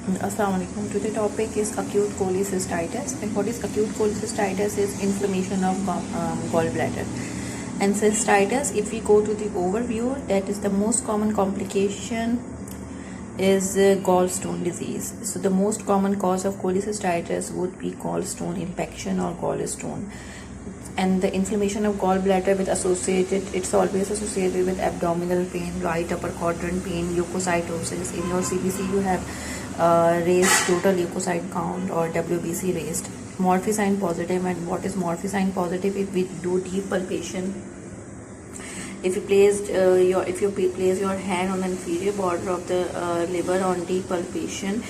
Assalamualaikum. Today topic is acute cholecystitis, and what is acute cholecystitis is inflammation of gallbladder. And cystitis, if we go to the overview, that is the most common complication is gallstone disease. So the most common cause of cholecystitis would be gallstone infection or gallstone. And the inflammation of gallbladder with it's always associated with abdominal pain, right upper quadrant pain, leukocytosis. In your CBC you have raised total leukocyte count or WBC raised. Morphine positive. And what is morphine positive? If we do deep palpation, if you place your hand on the inferior border of the liver on deep palpation,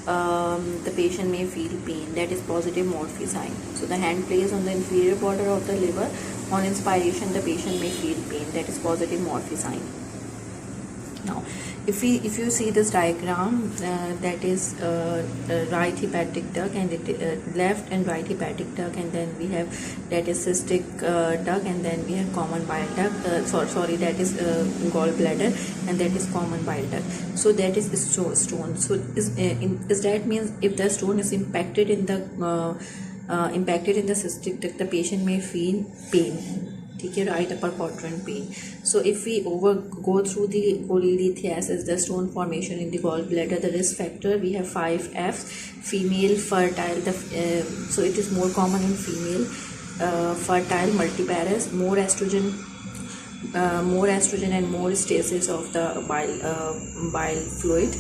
the patient may feel pain. That is positive morphine. So the hand placed on the inferior border of the liver, on inspiration the patient may feel pain. That is positive morphine. Now, if you see this diagram, that is right hepatic duct and left and right hepatic duct, and then we have that is cystic duct, and then we have common bile duct. That is gallbladder, and that is common bile duct. So that is stone. So is that means if the stone is impacted in the cystic duct, the patient may feel pain. Right upper quadrant pain. So if we go through the cholelithiasis, the stone formation in the gallbladder, the risk factor, we have 5 F's. Female, fertile, so it is more common in female, fertile, multiparous, more estrogen and more stasis of the bile fluid,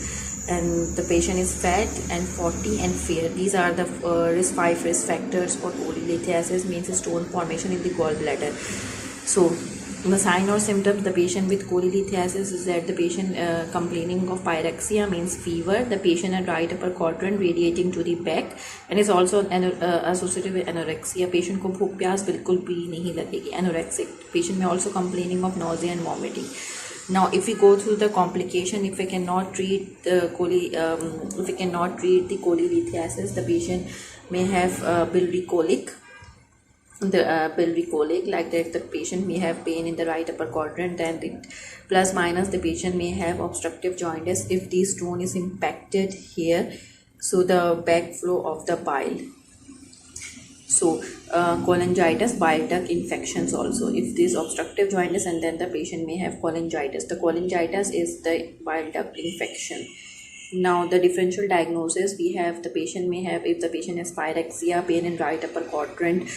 and the patient is fat and 40 and fair. These are the 5 risk factors for cholelithiasis, means stone formation in the gallbladder. So the sign or symptoms, the patient with cholelithiasis is that the patient complaining of pyrexia, means fever, the patient at right upper quadrant radiating to the back, and is also associated with anorexia. Patient को भूख प्यास बिल्कुल भी नहीं लगेगी, anorexic. Patient may also complaining of nausea and vomiting. Now, if we go through the complication, if we cannot treat the cholelithiasis, the patient may have biliary colic. Biliary colic, like that the patient may have pain in the right upper quadrant, and plus minus the patient may have obstructive jaundice if the stone is impacted here. So the backflow of the bile. So cholangitis, bile duct infections also. If this obstructive jaundice, and then the patient may have cholangitis. The cholangitis is the bile duct infection. Now the differential diagnosis, we have the patient may have, if the patient has pyrexia, pain in right upper quadrant.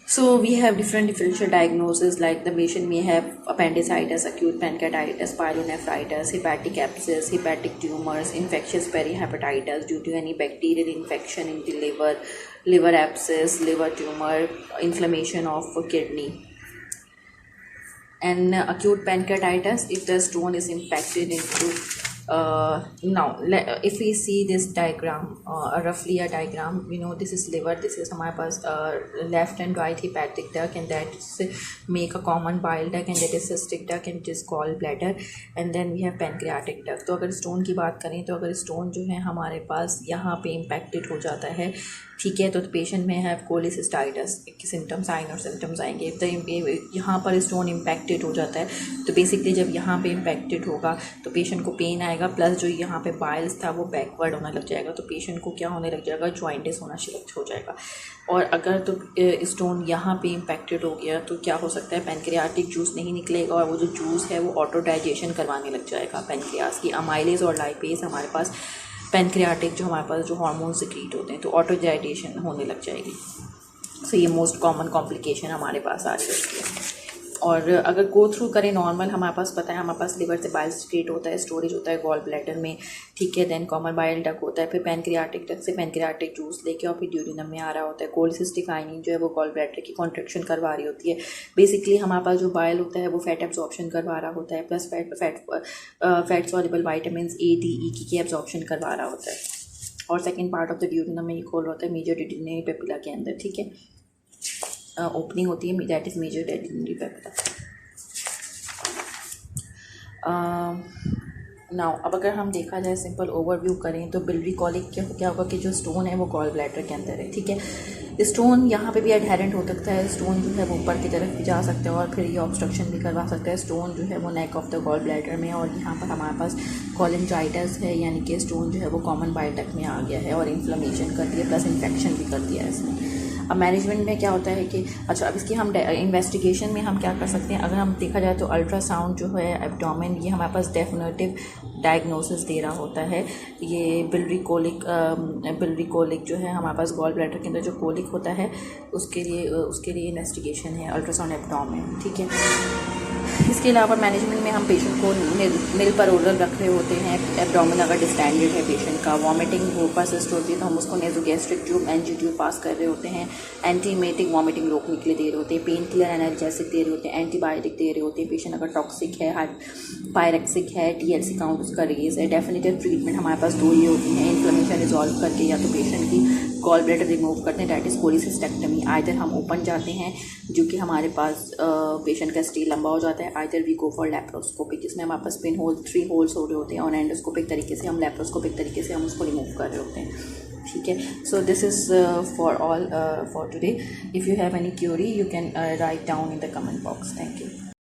So we have different differential diagnoses, like the patient may have appendicitis, acute pancreatitis, pyelonephritis, hepatic abscess, hepatic tumors, infectious perihepatitis due to any bacterial infection in the liver abscess, liver tumor, inflammation of kidney. And acute pancreatitis if the stone is impacted into now if we see this diagram, roughly a diagram, we know this is liver, this is हमारे पास left and right hepatic duct, and that make a common bile duct, and that is cystic duct, and it is gallbladder, and then we have pancreatic duct. तो अगर stone की बात करें, तो अगर stone जो है हमारे पास यहाँ पे इम्पैक्टेड हो जाता है, ठीक है, तो पेशेंट में हैव कोलिसिस्टाइटिस के सिम्टम्स, साइन और सिम्टम्स आएंगे. यहाँ पर स्टोन इम्पैक्टेड हो जाता है, तो बेसिकली जब यहाँ पे इम्पैक्टेड होगा तो पेशेंट को पेन आएगा, प्लस जो यहाँ पे बाइल्स था वो बैकवर्ड होने लग जाएगा, तो पेशेंट को क्या होने लग जाएगा, जॉइंटिस होना शुरू हो जाएगा. और अगर तो स्टोन यहाँ पे इम्पैक्टेड हो गया तो क्या हो सकता है, पैनक्रियाटिक जूस नहीं निकलेगा, और वो जो जूस है वो ऑटो डाइजेशन करवाने लग जाएगा पैनक्रियास की. अमाइलेज और लाइपेज हमारे पास पैनक्रियाटिक जो हमारे पास जो हार्मोन सिक्रीट होते हैं, तो ऑटो डाइजेशन होने लग जाएगी. सो ये मोस्ट कॉमन कॉम्प्लिकेशन हमारे पास आ रही है. और अगर गो थ्रू करें नॉर्मल, हमारे पास पता है हमारे पास लिवर से बाइल सिक्रेट होता है, स्टोरेज होता है गॉल ब्लैडर में, ठीक है, देन कॉमन बाइल डक होता है, फिर पैनक्रियाटिक डक से पैनक्रियाटिक जूस लेके और फिर ड्यूरिनम में आ रहा होता है. कोलिसिस्टिक आयनिन जो है वो गॉल ब्लैडर की कॉन्ट्रैक्शन करवा रही होती है. बेसिकली हमारे पास जो बाइल होता है वो फैट एब्जॉर्प्शन करवा रहा होता है, plus fat soluble vitamin A, D, E की एब्जॉर्प्शन करवा रहा होता है. और सेकेंड पार्ट ऑफ द ड्यूरिनम में खोल होता है मेजर डिटिनरी पेपिला के अंदर, ठीक है, ओपनिंग होती है, that is major duodenal papilla. Now अब अगर हम देखा जाए, सिंपल ओवरव्यू करें, तो बिलियरी कॉलिक क्या होगा कि जो स्टोन है वो गॉल ब्लैडर के अंदर है, ठीक है. स्टोन यहाँ पे भी एडहेरेंट हो सकता है, स्टोन जो है वो ऊपर की तरफ भी जा सकते हैं और फिर ये ऑब्स्ट्रक्शन भी करवा सकता है। स्टोन जो है वो neck of the gallbladder में, और यहाँ पर हमारे पास कोलिंजाइटिस है, यानी कि स्टोन जो है वो कॉमन बाइल डक्ट में आ गया है और इन्फ्लेमेशन कर दिया प्लस इन्फेक्शन भी कर दिया है इसने। अब मैनेजमेंट में क्या होता है कि अच्छा, अब इसकी हम इन्वेस्टिगेशन में हम क्या कर सकते हैं, अगर हम देखा जाए तो अल्ट्रासाउंड जो है एब्डोमेन, ये हमारे पास डेफिनेटिव डायग्नोसिस दे रहा होता है। ये बिलरी कोलिक जो है हमारे पास गॉल ब्लैडर के अंदर जो कोलिक होता है उसके लिए इन्वेस्टिगेशन है अल्ट्रासाउंड एब्डोमेन, ठीक है। इसके अलावा मैनेजमेंट में हम पेशेंट को नील पर ओरल रख रहे होते हैं। एब्डोमेन अगर डिस्टेंडेड है पेशेंट का, वॉमिटिंग वो परसिस्ट होती है तो हम उसको नेज़ोगैस्ट्रिक ट्यूब एनजी ट्यूब पास कर रहे होते हैं। एंटीमेटिक वॉमिटिंग रोकने के लिए दे रहे होते हैं, पेन किलर एनाल्जेसिक दे रहे होते हैं, एंटीबायोटिक दे रहे होते हैं। पेशेंट अगर टॉक्सिक है, पायरेक्सिक है, टीएलसी काउंट उसका रेज है। डेफिनेटिव ट्रीटमेंट हमारे पास दो ही होती हैं, इन्फ्लेमेशन रिजॉल्व करके या तो पेशेंट की गॉल ब्लैडर रिमूव करते हैं, डैट इज़ कोलिसिस्टेक्टमी। आइदर हम ओपन जाते हैं जो कि हमारे पास पेशेंट का स्टे लंबा हो जाता है, either we go for laparoscopic, जिसमें हमारे पास पिन होल 3 होल्स हो रहे होते हैं और एंडोस्कोपिक तरीके से हम लैप्रोस्कोपिक तरीके से हम उसको रिमूव कर रहे होते हैं, ठीक है। So this is for all for today. If you have any Curie you can write down in the comment box. Thank you.